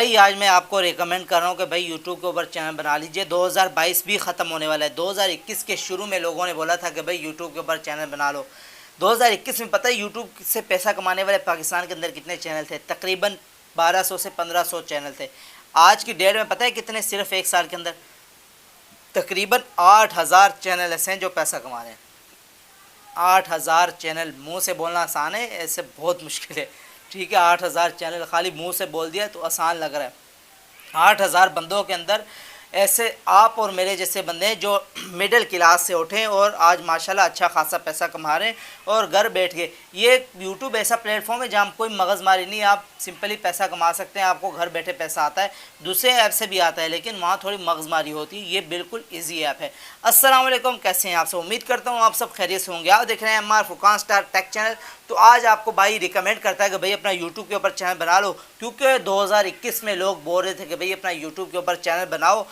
भाई आज मैं आपको रिकमेंड कर रहा हूँ कि भाई यूट्यूब के ऊपर चैनल बना लीजिए। 2022 भी ख़त्म होने वाला है। 2021 के शुरू में लोगों ने बोला था कि भाई यूट्यूब के ऊपर चैनल बना लो। 2021 में पता है यूट्यूब से पैसा कमाने वाले पाकिस्तान के अंदर कितने चैनल थे? तकरीबन 1200 से 1500 चैनल थे। आज की डेट में पता है कितने? सिर्फ एक साल के अंदर तकरीबन 8000 चैनल ऐसे हैं जो पैसा कमा रहे हैं। 8000 चैनल। मुंह से बोलना आसान है, ऐसे बहुत मुश्किल है। ठीक है, 8000 चैनल खाली मुंह से बोल दिया तो आसान लग रहा है। 8000 बंदों के अंदर ऐसे आप और मेरे जैसे बंदे हैं जो मिडिल क्लास से उठे और आज माशाल्लाह अच्छा खासा पैसा कमा रहे हैं और घर बैठ के। ये यूट्यूब ऐसा प्लेटफॉर्म है जहाँ कोई मगजमारी नहीं, आप सिंपली पैसा कमा सकते हैं। आपको घर बैठे पैसा आता है, दूसरे ऐप से भी आता है, लेकिन वहाँ थोड़ी मगजमारी होती है। ये बिल्कुल ईजी ऐप है। अस्सलाम वालेकुम, कैसे हैं आप सब? उम्मीद करता हूँ आप सब खैरियत से होंगे। आप देख रहे हैं MR Furqan star take channel. तो आज आपको भाई रिकमेंड करता है कि भाई अपना यूट्यूब के ऊपर चैनल बना लो, क्योंकि 2021 में लोग बोल रहे थे कि भाई अपना यूट्यूब के ऊपर चैनल बनाओ।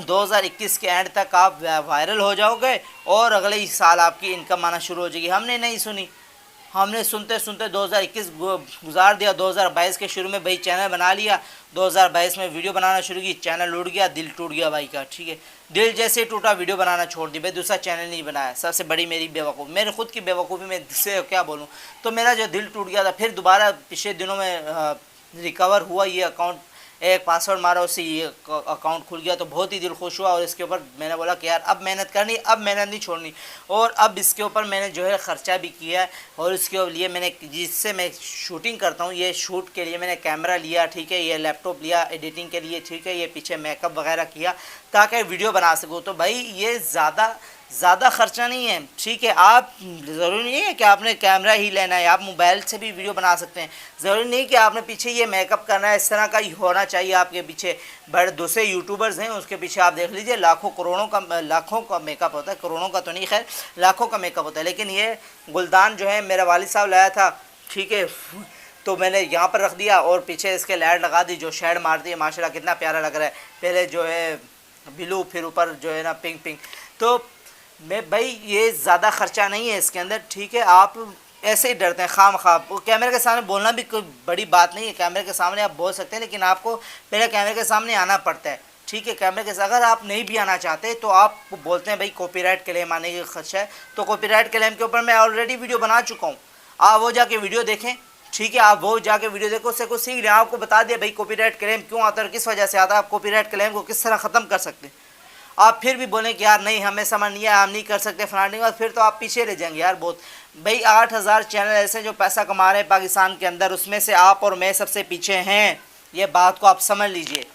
2021 के एंड तक आप वायरल हो जाओगे और अगले ही साल आपकी इनकम आना शुरू हो जाएगी। हमने नहीं सुनी, हमने सुनते सुनते 2021 गुजार दिया। 2022 के शुरू में भाई चैनल बना लिया। 2022 में वीडियो बनाना शुरू की, चैनल टूट गया, दिल टूट गया भाई का। ठीक है, दिल जैसे टूटा वीडियो बनाना छोड़ दी भाई, दूसरा चैनल नहीं बनाया। सबसे बड़ी मेरी बेवकूफ़ी, मेरे खुद की बेवकूफ़ी में से क्या बोलूँ। तो मेरा जो दिल टूट गया था, फिर दोबारा पिछले दिनों में रिकवर हुआ। ये अकाउंट एक पासवर्ड मारा, उससे ये अकाउंट खुल गया, तो बहुत ही दिल खुश हुआ। और इसके ऊपर मैंने बोला कि यार अब मेहनत करनी, अब मेहनत नहीं छोड़नी। और अब इसके ऊपर मैंने जो है ख़र्चा भी किया है। और इसके लिए मैंने, जिससे मैं शूटिंग करता हूँ, ये शूट के लिए मैंने कैमरा लिया, ठीक है, ये लैपटॉप लिया एडिटिंग के लिए, ठीक है, ये पीछे मेकअप वगैरह किया ताकि वीडियो बना सकूँ। तो भाई ये ज़्यादा ख़र्चा नहीं है। ठीक है, आप ज़रूरी नहीं है कि आपने कैमरा ही लेना है, आप मोबाइल से भी वीडियो बना सकते हैं। ज़रूरी नहीं कि आपने पीछे ये मेकअप करना है, इस तरह का ही होना चाहिए आपके पीछे। बड़े दूसरे यूट्यूबर्स हैं, उसके पीछे आप देख लीजिए लाखों का मेकअप होता है। करोड़ों का तो नहीं, खैर लाखों का मेकअप होता है। लेकिन ये गुलदान जो है मेरा वालिद साहब लाया था, ठीक है, तो मैंने यहाँ पर रख दिया और पीछे इसके लाइट लगा दी जो शेड मारती है। माशाल्लाह कितना प्यारा लग रहा है। पहले जो है ब्लू, फिर ऊपर जो है ना पिंक। तो मैं भाई ये ज़्यादा ख़र्चा नहीं है इसके अंदर। ठीक है, आप ऐसे ही डरते हैं खामख़ाब। कैमरे के सामने बोलना भी कोई बड़ी बात नहीं है। कैमरे के सामने आप बोल सकते हैं, लेकिन आपको पहले कैमरे के सामने आना पड़ता है। ठीक है, कैमरे के अगर आप नहीं भी आना चाहते तो आप बोलते हैं भाई कॉपीराइट क्लेम आने की खदशा है। तो कॉपीराइट क्लेम के ऊपर मैं ऑलरेडी वीडियो बना चुका हूँ, आप वो जाके वीडियो देखें। ठीक है, आप वो जाके वीडियो देखो, उससे कुछ सीख लें। आपको बता दिया भाई कॉपीराइट क्लेम क्यों आता है और किस वजह से आता है, आप कॉपीराइट क्लेम को किस तरह ख़त्म कर सकते हैं। आप फिर भी बोलें कि यार नहीं हमें समझ नहीं आया, हम नहीं कर सकते फलाने, फिर तो आप पीछे रह जाएंगे यार बहुत। भाई 8000 चैनल ऐसे जो पैसा कमा रहे हैं पाकिस्तान के अंदर, उसमें से आप और मैं सबसे पीछे हैं। ये बात को आप समझ लीजिए।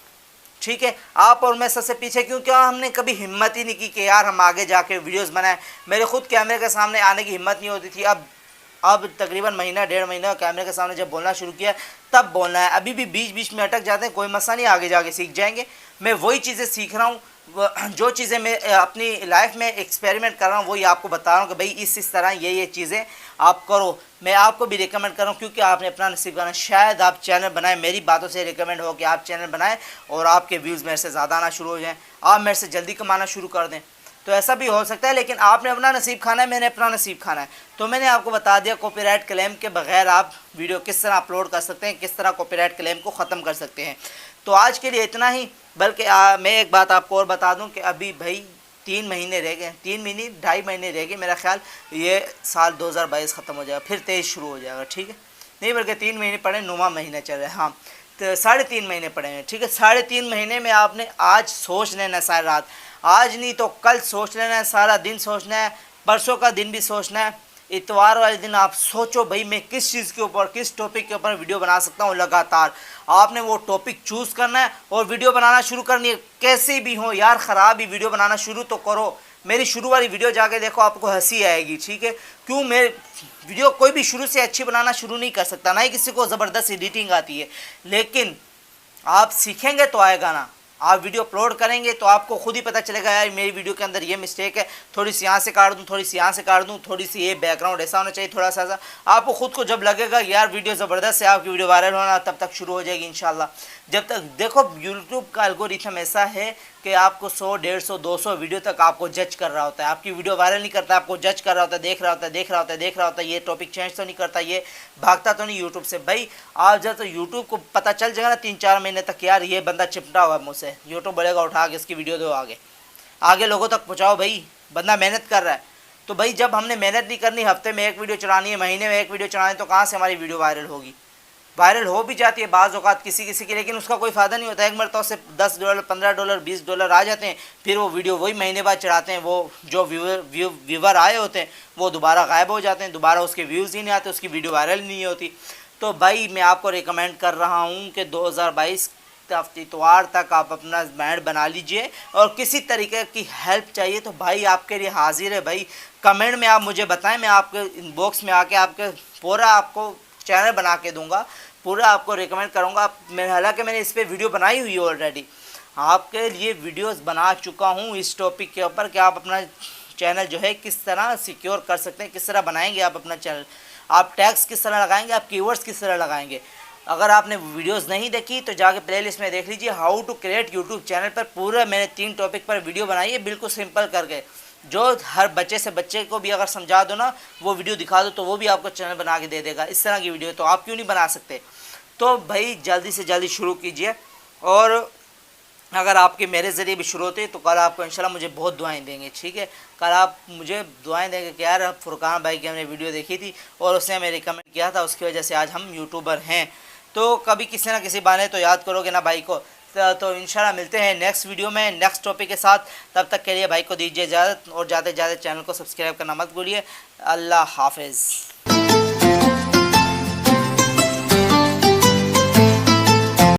ठीक है, आप और मैं सबसे पीछे क्योंकि हमने कभी हिम्मत ही नहीं की कि यार हम आगे जाके वीडियोस बनाएं। मेरे खुद कैमरे के सामने आने की हिम्मत नहीं होती थी। अब तकरीबन महीना डेढ़ महीना कैमरे के सामने जब बोलना शुरू किया तब बोलना है। अभी भी बीच में अटक जाते हैं, कोई मसला नहीं, आगे जाके सीख जाएंगे। मैं वही चीज़ें सीख रहा हूँ, जो चीज़ें मैं अपनी लाइफ में एक्सपेरिमेंट कर रहा हूँ वही आपको बता रहा हूँ कि भाई इस तरह ये चीज़ें आप करो। मैं आपको भी रिकमेंड कर रहा हूँ क्योंकि आपने अपना नसीब करना। शायद आप चैनल बनाएं, मेरी बातों से रिकमेंड हो कि आप चैनल बनाएं और आपके व्यूज़ मेरे से ज़्यादा आना शुरू हो जाएँ, आप मेरे से जल्दी कमाना शुरू कर दें। तो ऐसा भी हो सकता है, लेकिन आपने अपना नसीब खाना है, मैंने अपना नसीब खाना है। तो मैंने आपको बता दिया कॉपीराइट क्लेम के बगैर आप वीडियो किस तरह अपलोड कर सकते हैं, किस तरह कॉपीराइट क्लेम को ख़त्म कर सकते हैं। तो आज के लिए इतना ही। बल्कि मैं एक बात आपको और बता दूं कि अभी भाई 3 महीने रह गए, 3 महीने 2.5 महीने रह गए। मेरा ख्याल ये साल 2022 ख़त्म हो जाएगा, फिर 23 शुरू हो जाएगा। ठीक है, नहीं बल्कि 3 महीने पड़े, 9वां महीना चल रहा है। हाँ, तो 3.5 महीने पड़े हैं। ठीक है, 3.5 महीने में आपने आज सोच लेना, सारी रात, आज नहीं तो कल सोच लेना है, सारा दिन सोचना है, परसों का दिन भी सोचना है। इतवार वाले दिन आप सोचो भाई मैं किस चीज़ के ऊपर, किस टॉपिक के ऊपर वीडियो बना सकता हूँ। लगातार आपने वो टॉपिक चूज़ करना है और वीडियो बनाना शुरू करनी है। कैसे भी हो यार, ख़राब ही वीडियो बनाना शुरू तो करो। मेरी शुरू वाली वीडियो जाके देखो, आपको हंसी आएगी। ठीक है, क्यों मैं वीडियो कोई भी शुरू से अच्छी बनाना शुरू नहीं कर सकता, ना ही किसी को ज़बरदस्त एडिटिंग आती है। लेकिन आप सीखेंगे तो आएगा ना। आप वीडियो अपलोड करेंगे तो आपको खुद ही पता चलेगा यार मेरी वीडियो के अंदर ये मिस्टेक है, थोड़ी सी यहाँ से काट दूँ, थोड़ी सी यहाँ से काट दूँ, थोड़ी सी ये बैकग्राउंड ऐसा होना चाहिए, थोड़ा सा ऐसा। आपको खुद को जब लगेगा यार वीडियो ज़बरदस्त है, आपकी वीडियो वायरल होना, तब तक शुरू हो जाएगी इंशाल्लाह। जब तक देखो यूट्यूब का एल्गोरिथम ऐसा है कि आपको 100, 150, 200 वीडियो तक आपको जज कर रहा होता है, आपकी वीडियो वायरल नहीं करता, आपको जज कर रहा होता है, देख रहा होता है, देख रहा होता है, देख रहा होता है, ये टॉपिक चेंज तो नहीं करता, ये भागता तो नहीं यूट्यूब से। भाई आप जब तो यूट्यूब को पता चल जाएगा ना 3-4 महीने तक, यार ये बंदा चिपटा हुआ है मुझसे, यूट्यूब बोलेगा उठा के इसकी वीडियो दो, आगे आगे लोगों तक पहुँचाओ, भाई बंदा मेहनत कर रहा है। तो भाई जब हमने मेहनत नहीं करनी, हफ्ते में एक वीडियो चलानी है, महीने में एक वीडियो चलानी है, तो कहाँ से हमारी वीडियो वायरल होगी। वायरल हो भी जाती है बाज़ औक़ात किसी किसी की, लेकिन उसका कोई फ़ायदा नहीं होता। एक मरतबा से $10, $15, $20 आ जाते हैं, फिर वो वीडियो वही महीने बाद चढ़ाते हैं, वो जो व्यूवर आए होते हैं वो दोबारा गायब हो जाते हैं, दोबारा उसके व्यूज़ ही नहीं आते, उसकी वीडियो वायरल नहीं होती। तो भाई मैं आपको रिकमेंड कर रहा हूँ कि 2022 इतवार तक आप अपना बैंड बना लीजिए, और किसी तरीके की हेल्प चाहिए तो भाई आपके लिए हाजिर है। भाई कमेंट में आप मुझे बताएं, मैं आपके इनबॉक्स में आके आपके पूरा आपको चैनल बना के दूंगा, पूरा आपको रिकमेंड करूंगा। मैं हालांकि मैंने इस पर वीडियो बनाई हुई है ऑलरेडी, आपके लिए वीडियोस बना चुका हूं इस टॉपिक के ऊपर कि आप अपना चैनल जो है किस तरह सिक्योर कर सकते हैं, किस तरह बनाएंगे आप अपना चैनल, आप टैग्स किस तरह लगाएंगे, आप कीवर्ड्स किस तरह लगाएंगे। अगर आपने वीडियोस नहीं देखी तो जाके प्लेलिस्ट में देख लीजिए, how to create YouTube channel पर पूरा मैंने 3 टॉपिक पर वीडियो बनाई है, बिल्कुल सिंपल करके, जो हर बच्चे से बच्चे को भी अगर समझा दो ना, वो वीडियो दिखा दो तो वो भी आपको चैनल बना के दे देगा। इस तरह की वीडियो तो आप क्यों नहीं बना सकते। तो भाई जल्दी से जल्दी शुरू कीजिए, और अगर आपके मेरे ज़रिए भी शुरू होते तो कल आपको इंशाल्लाह मुझे बहुत दुआएं देंगे, ठीक है। कल आप मुझे दुआएं देंगे कि यार फुरकान भाई की हमने वीडियो देखी थी और उसने हमें रिकमेंड किया था, उसकी वजह से आज हम यूट्यूबर हैं। तो कभी किसी ना किसी बहाने तो याद करोगे ना भाई को। तो इंशाल्लाह मिलते हैं नेक्स्ट वीडियो में नेक्स्ट टॉपिक के साथ। तब तक के लिए भाई को दीजिए इजाज़त, और ज़्यादा से ज़्यादा चैनल को सब्सक्राइब करना मत भूलिए। अल्लाह हाफिज़।